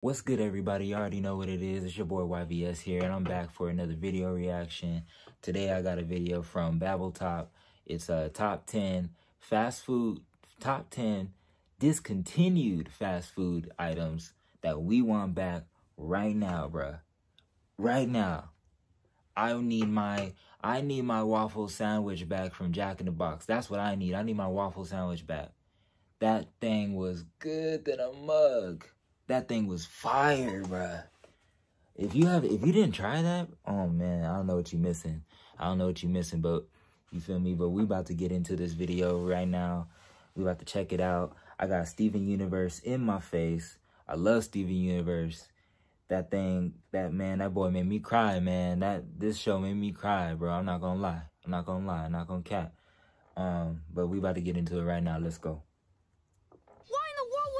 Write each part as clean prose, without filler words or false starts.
What's good, everybody? You already know what it is. It's your boy YVS here, and I'm back for another video reaction. Today I got a video from BabbleTop. It's a top 10 discontinued fast food items that we want back right now, bruh. Right now. I need my waffle sandwich back from Jack in the Box. That's what I need. I need my waffle sandwich back. That thing was good than a mug. That thing was fire, bruh. If you didn't try that, oh man, I don't know what you're missing. But you feel me? But we about to get into this video right now. We about to check it out. I got Steven Universe in my face. I love Steven Universe. That boy made me cry, man. This show made me cry, bro. I'm not gonna lie. I'm not gonna cap. But we about to get into it right now. Let's go.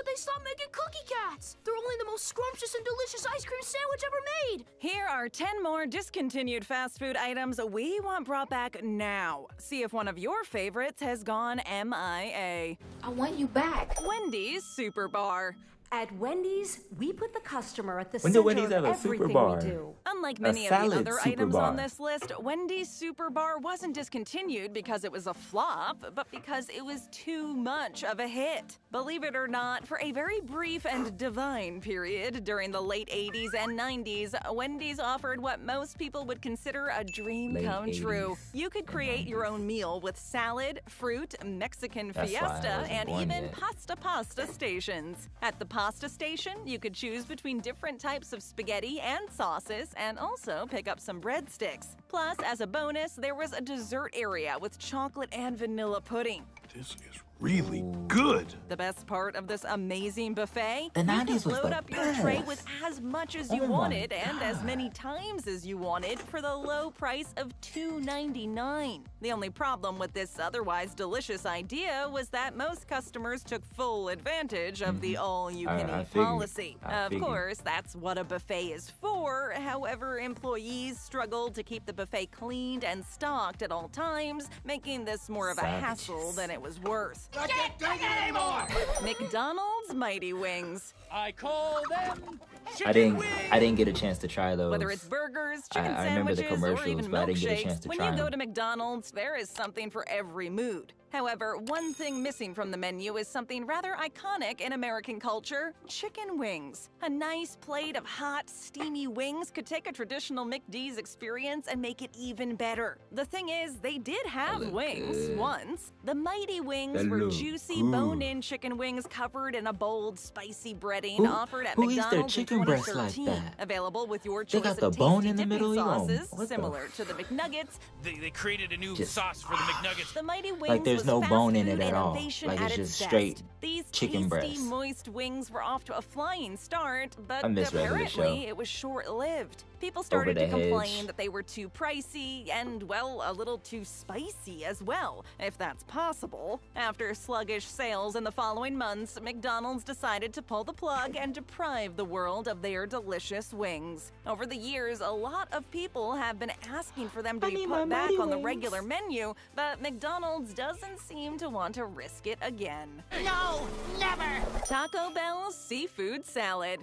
They stopped making cookie cats. They're only the most scrumptious and delicious ice cream sandwich ever made. Here are 10 more discontinued fast food items we want brought back now. See if one of your favorites has gone MIA. I want you back. Wendys Super Bar. At Wendys, we put the customer at the When center did Wendys of have a everything Super Bar? we do. Unlike many of the other items on this list, Wendys Super Bar wasn't discontinued because it was a flop, but because it was too much of a hit. Believe it or not, for a very brief and divine period during the late 80s and 90s, Wendys offered what most people would consider a dream come true. You could create your own meal with salad, fruit, Mexican fiesta, and even pasta stations. At the pasta station, you could choose between different types of spaghetti and sauces and also pick up some breadsticks. Plus, as a bonus, there was a dessert area with chocolate and vanilla pudding. This is really good. The best part of this amazing buffet? The 90s you was could load the up your best. tray with as much as you wanted and as many times as you wanted for the low price of $2.99. The only problem with this otherwise delicious idea was that most customers took full advantage of the all-you-can-eat policy. Of course, that's what a buffet is for. However, employees struggled to keep the buffet cleaned and stocked at all times, making this more of a hassle than it was worth. I can't take it anymore! McDonald's Mighty Wings. I call them I didn't get a chance to try those. Whether it's burgers, chicken I remember the sandwiches, or commercials, even but I didn't get a chance milkshakes, to when try you go them. to McDonald's, there is something for every mood. However, one thing missing from the menu is something rather iconic in American culture: chicken wings. A nice plate of hot, steamy wings could take a traditional McD's experience and make it even better. The thing is, they did have wings once. The Mighty Wings were juicy, bone-in chicken wings covered in a bold, spicy breading offered at McDonald's in 2013. Available with your choice got the of bone tasty in the dipping middle, sauces, similar to the McNuggets. They created a new sauce for the McNuggets. The Mighty Wings Like there's no bone in it at all. Innovation Like it's at just its straight best. These chicken breast. tasty, moist wings were off to a flying start, but I miss regular apparently show. it was short-lived. People started Over to the complain hedge. that they were too pricey and, well, a little too spicy as well, if that's possible. After sluggish sales in the following months, McDonald's decided to pull the plug and deprive the world of their delicious wings. Over the years, a lot of people have been asking for them to be put back on the regular menu, but McDonald's doesn't seem to want to risk it again. No, never! Taco Bell Seafood Salad.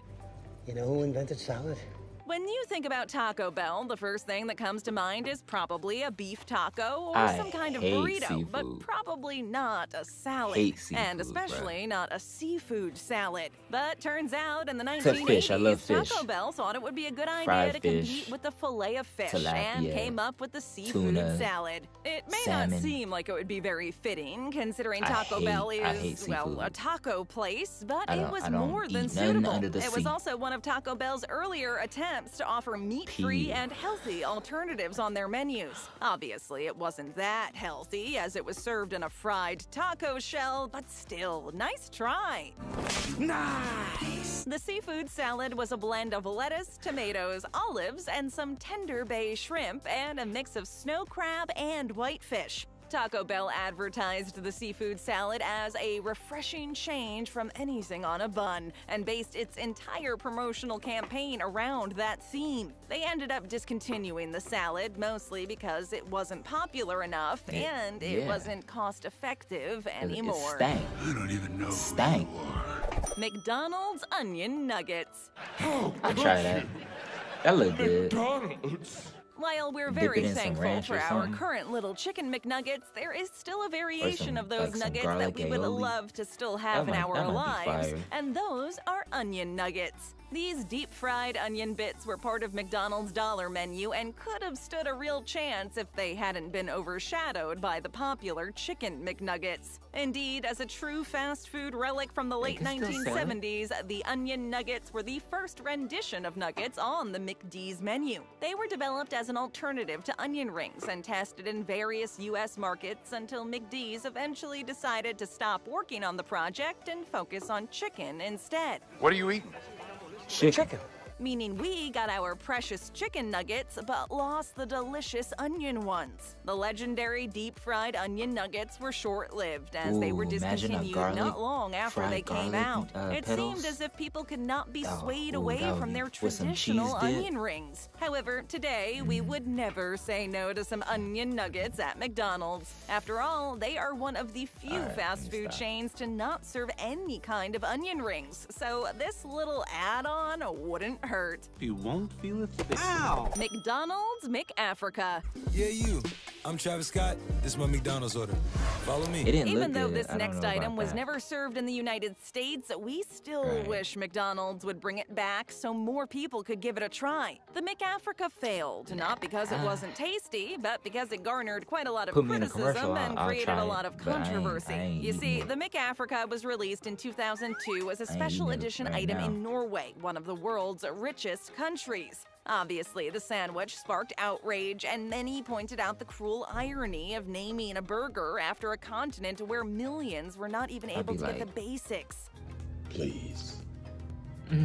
You know who invented salad? When you think about Taco Bell, the first thing that comes to mind is probably a beef taco or I some kind of hate burrito, but seafood. probably not a salad. Hate seafood, and especially not a seafood salad. But turns out in the Except 1980s, fish. I love fish. Taco Bell thought it would be a good idea Fried to fish, compete with the fillet of fish and tilapia, came up with the seafood tuna, salad. It may salmon. not seem like it would be very fitting, considering I Taco hate- Bell I hate is, well, seafood. a taco place, but I it don't- was I don't more than eat none suitable. under the It was sea. also one of Taco Bell's earlier attempts to offer meat-free and healthy alternatives on their menus. Obviously, it wasn't that healthy, as it was served in a fried taco shell, but still, nice try. Nice! The seafood salad was a blend of lettuce, tomatoes, olives, and some tender bay shrimp, and a mix of snow crab and whitefish. Taco Bell advertised the seafood salad as a refreshing change from anything on a bun and based its entire promotional campaign around that theme. They ended up discontinuing the salad mostly because it wasn't popular enough and it wasn't cost-effective anymore. It stank. I don't even know who Stank. you are. McDonald's onion nuggets. I'll try that. That look good. While we're Dip very it in some thankful ranch for or our something. current little chicken McNuggets, there is still a variation some- of those like some nuggets that garlic we would aioli. love to still have in That our might be lives, fire. and those are onion nuggets. These deep-fried onion bits were part of McDonald's dollar menu and could have stood a real chance if they hadn't been overshadowed by the popular chicken McNuggets. Indeed, as a true fast food relic from the late can still sell it. 1970s, the onion nuggets were the first rendition of nuggets on the McD's menu. They were developed as an alternative to onion rings and tested in various U.S. markets until McD's eventually decided to stop working on the project and focus on chicken instead. What are you eating? Chicken. Meaning we got our precious chicken nuggets, but lost the delicious onion ones. The legendary deep-fried onion nuggets were short-lived, as they were Ooh, imagine a discontinued garlic- not long after fried they came garlic, out. It petals. seemed as if people could not be swayed ooh, away that would from be- their with some traditional cheese dip. onion rings. However, today, we would never say no to some onion nuggets at McDonald's. After all, they are one of the few All right, fast let me food stop. chains to not serve any kind of onion rings, so this little add-on wouldn't hurt. You won't feel a thing. Ow! McDonald's McAfrica. Yeah, you. I'm Travis Scott. This is my McDonald's order. Follow me. It didn't Even look though good. this I don't next know item about was that. never served in the United States, we still Right. wish McDonald's would bring it back so more people could give it a try. The McAfrica failed, not because it wasn't tasty, but because it garnered quite a lot of Put me in a criticism commercial, and I'll created try a it, lot of but I ain't- controversy. I ain't You see, eating the McAfrica was released in 2002 as a ain't special eating it edition right item now. in Norway, one of the world's richest countries. Obviously, the sandwich sparked outrage, and many pointed out the cruel irony of naming a burger after a continent where millions were not even able be to get the like- basics. Please,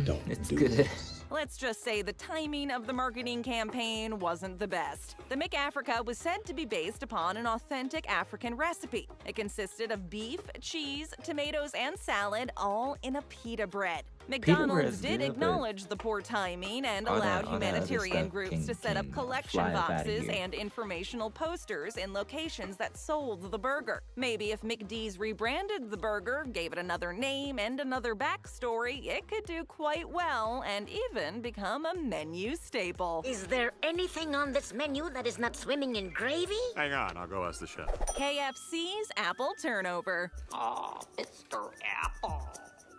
don't It's do good. this. Let's just say the timing of the marketing campaign wasn't the best. The McAfrica was said to be based upon an authentic African recipe. It consisted of beef, cheese, tomatoes, and salad, all in a pita bread. McDonald's bread's did good, but acknowledge the poor timing and all allowed that other humanitarian stuff groups to set up can collection fly up outta boxes here. and informational posters in locations that sold the burger. Maybe if McD's rebranded the burger, gave it another name and another backstory, it could do quite well and even become a menu staple. Is there anything on this menu that is not swimming in gravy? Hang on, I'll go ask the chef. KFC's Apple Turnover. Oh, Mr. Apple.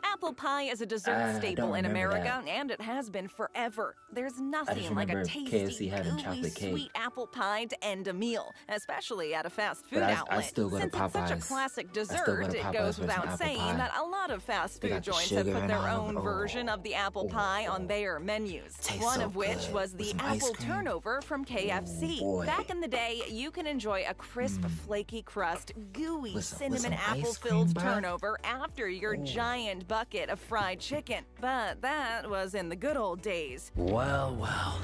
Apple pie is a dessert I staple don't in remember America, and it has been forever. There's nothing like a remember tasty, KFC having gooey, chocolate cake. sweet apple pie to end a meal, especially at a fast food But I outlet. still go to Since it's such a Popeyes. classic I still dessert, go to it Popeyes goes for some without apple saying pie. that a lot of fast They food got the joints have sugar put and their all. own version of the apple pie on their menus. Tastes One so of which good. was With the some ice Apple cream. Turnover from KFC. boy. Back in the day, you can enjoy a crisp, flaky crust, gooey, With some cinnamon ice apple-filled cream, bruh. turnover after your giant bucket of fried chicken. But that was in the good old days. Well, well.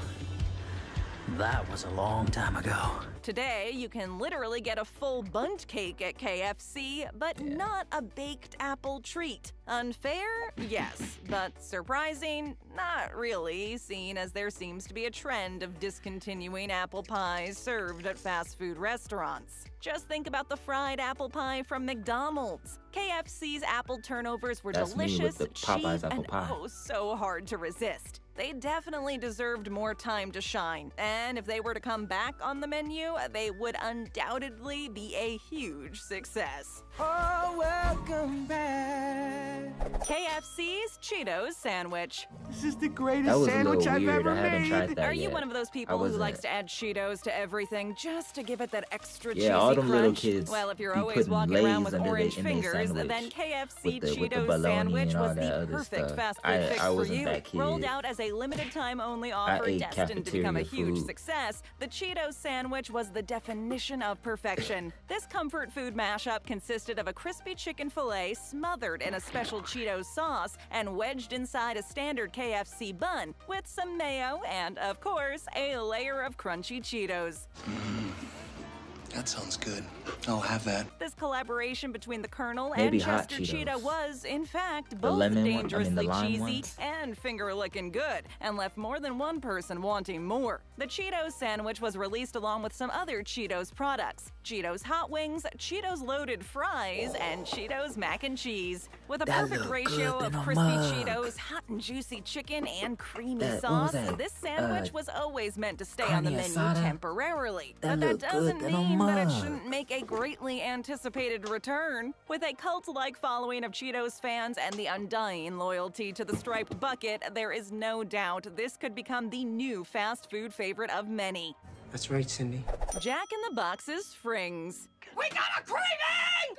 That was a long time ago. Today, you can literally get a full bundt cake at KFC, but not a baked apple treat. Unfair? Yes. But surprising? Not really, seeing as there seems to be a trend of discontinuing apple pies served at fast food restaurants. Just think about the fried apple pie from McDonald's. KFC's apple turnovers were That's me with delicious, the cheap, Popeyes apple and pie. oh so hard to resist. They definitely deserved more time to shine, and if they were to come back on the menu, they would undoubtedly be a huge success. Oh, welcome back. KFC's Cheetos Sandwich. This is the That greatest was a sandwich little I've weird. ever I haven't made. tried that Are you yet. one of those I people who wasn't. likes to add Cheetos to everything just to give it that extra Yeah, cheesy all them little crunch? kids Well, if you're be always putting walking around Lay's with under their- orange in their fingers, sandwich then KFC with the Cheetos bologna Sandwich and all was that the other perfect stuff. fast food fix I for wasn't you. that kid. Rolled out as a limited time only offer ate destined to become a cafeteria huge food. success, the Cheetos Sandwich was the definition of perfection. This comfort food mashup consisted of a crispy chicken fillet smothered in a special Cheetos sauce and wedged inside a standard KFC bun with some mayo and, of course, a layer of crunchy Cheetos. That sounds good. I'll have that. This collaboration between the Colonel Maybe and hot Chester Cheetos. Cheetah was, in fact, The both lemon one, dangerously the lime cheesy ones. and finger-licking good, and left more than one person wanting more. The Cheetos Sandwich was released along with some other Cheetos products: Cheetos Hot Wings, Cheetos Loaded Fries, and Cheetos Mac and Cheese. With a That perfect look ratio good of in a crispy mug. Cheetos, hot and juicy chicken, and creamy What was sauce, that? this sandwich was always meant to stay on the carne menu asada? temporarily. That But that look good doesn't in a mean that it mug. shouldn't make a greatly anticipated return. With a cult-like following of Cheetos fans and the undying loyalty to the striped bucket, there is no doubt this could become the new fast food favorite of many. That's right, Cindy. Jack in the Box's Frings. We got a craving!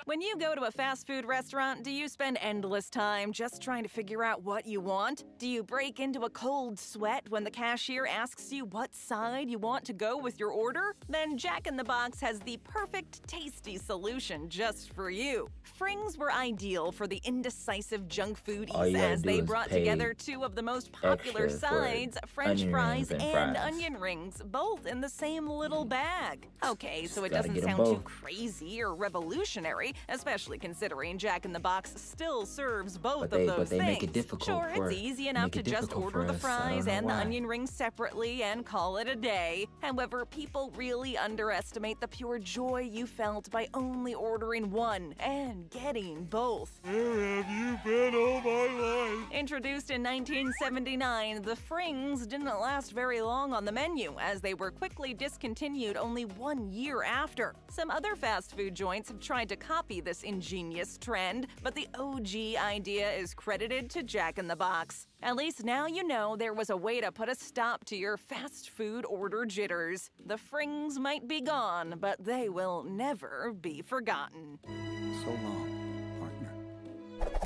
When you go to a fast food restaurant, do you spend endless time just trying to figure out what you want? Do you break into a cold sweat when the cashier asks you what side you want to go with your order? Then Jack in the Box has the perfect tasty solution just for you. Frings were ideal for the indecisive junk All foodies you gotta as do they is brought pay together two of the most popular extra for sides, French onion fries rings and and fries. onion rings, both in the same little bag. Okay, so it Gotta doesn't get 'em sound too both. crazy or revolutionary, especially considering Jack in the Box still serves both But they of those things. make it difficult Sure, for- it's easy enough make to it just difficult order for the us. I don't fries know and the why. onion rings separately and call it a day. However, people really underestimate the pure joy you felt by only ordering one and getting both. Where have you been all my life? Introduced in 1979, the Frings didn't last very long on the menu, as they were quickly discontinued only 1 year after. Some other fast food joints have tried to copy this ingenious trend, but the OG idea is credited to Jack in the Box. At least now you know there was a way to put a stop to your fast food order jitters. The Frings might be gone, but they will never be forgotten. So long, partner.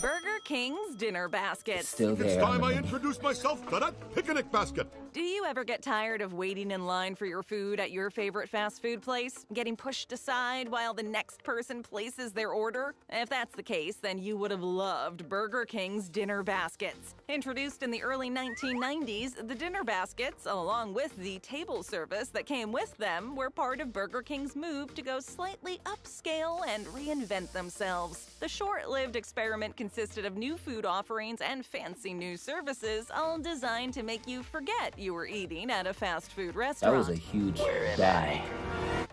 Burger King's dinner baskets. Still It's there. time I introduce myself to that picnic basket. Do you ever get tired of waiting in line for your food at your favorite fast food place? Getting pushed aside while the next person places their order? If that's the case, then you would have loved Burger King's dinner baskets. Introduced in the early 1990s, the dinner baskets, along with the table service that came with them, were part of Burger King's move to go slightly upscale and reinvent themselves. The short-lived experiment consisted of new food offerings and fancy new services, all designed to make you forget you were eating at a fast food That restaurant. was a huge bag.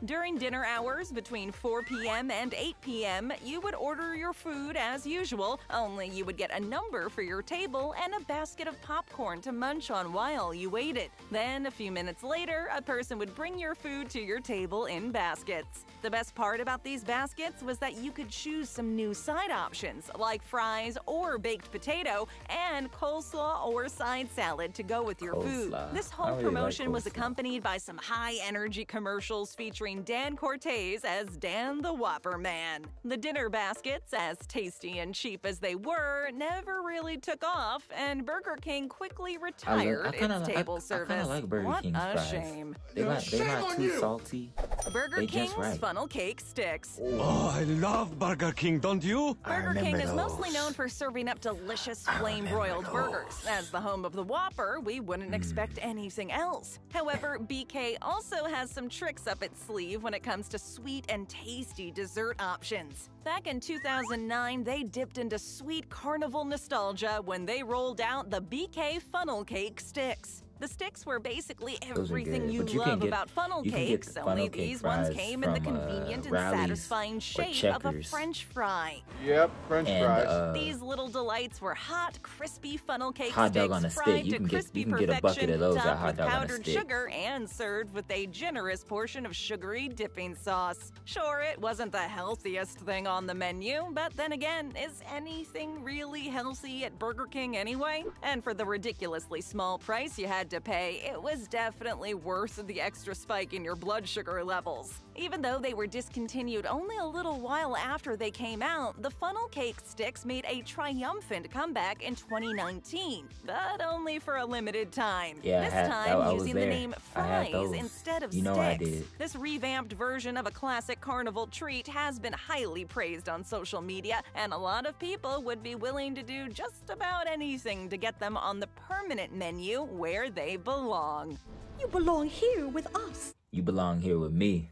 During dinner hours between 4 p.m. and 8 p.m., you would order your food as usual, only you would get a number for your table and a basket of popcorn to munch on while you waited. Then, a few minutes later, a person would bring your food to your table in baskets. The best part about these baskets was that you could choose some new side options, like fries or baked potato, and coleslaw or side salad to go with your food. Coleslaw. This I whole really like promotion was coleslaw. accompanied by some high-energy commercials featuring Dan Cortez as Dan the Whopper Man. The dinner baskets, as tasty and cheap as they were, never really took off, and Burger King quickly retired its table service. I kind of like Burger What King's a fries. shame. They're not too you. salty. Burger They King's just right. funnel cake sticks. Oh, I love Burger King, don't you? Burger King remember is mostly those. known for serving up delicious flame-broiled burgers. As the home of the Whopper, we wouldn't expect anything else. However, BK also has some tricks up its sleeve when it comes to sweet and tasty dessert options. Back in 2009, they dipped into sweet carnival nostalgia when they rolled out the BK funnel cake sticks. The sticks were basically Those are everything good, you but you can love get- about funnel you can get cakes, funnel only cake these ones fries came in the from, convenient and Rally's satisfying or shape of a Checkers. French fry. Yep, French fries. These little delights were hot, crispy funnel cake Hot dog sticks on a stick. fried You to can get- crispy you can get a bucket perfection, of those at topped Hot with Dog on a powdered Stick. sugar and served with a generous portion of sugary dipping sauce. Sure, it wasn't the healthiest thing on the menu, but then again, is anything really healthy at Burger King anyway? And for the ridiculously small price you had to pay, it was definitely worth the extra spike in your blood sugar levels. Even though they were discontinued only a little while after they came out, the funnel cake sticks made a triumphant comeback in 2019, but only for a limited time. Yeah, this I time was using the there. name I had fries those. instead of You know sticks. I did. This revamped version of a classic carnival treat has been highly praised on social media, and a lot of people would be willing to do just about anything to get them on the permanent menu where they belong. You belong here with us. You belong here with me.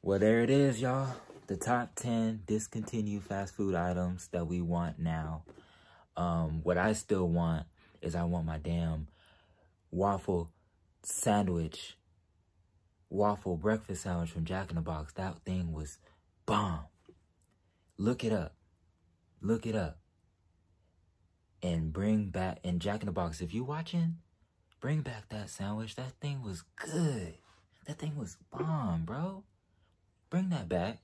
Well, there it is, y'all. The top 10 discontinued fast food items that we want now. What I still want is I want my damn waffle sandwich. Waffle breakfast sandwich from Jack in the Box. That thing was bomb. Look it up. Look it up. And bring back, and Jack in the Box, if you watching, bring back that sandwich. That thing was good. That thing was bomb, bro. Bring that back.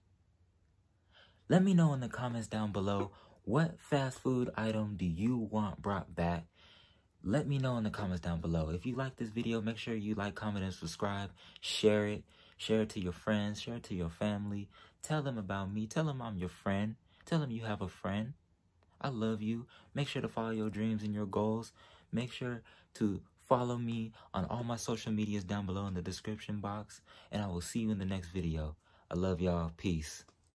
Let me know in the comments down below, what fast food item do you want brought back? Let me know in the comments down below. If you like this video, make sure you like, comment, and subscribe. Share it. Share it to your friends. Share it to your family. Tell them about me. Tell them I'm your friend. Tell them you have a friend. I love you. Make sure to follow your dreams and your goals. Make sure to follow me on all my social medias down below in the description box. And I will see you in the next video. I love y'all. Peace.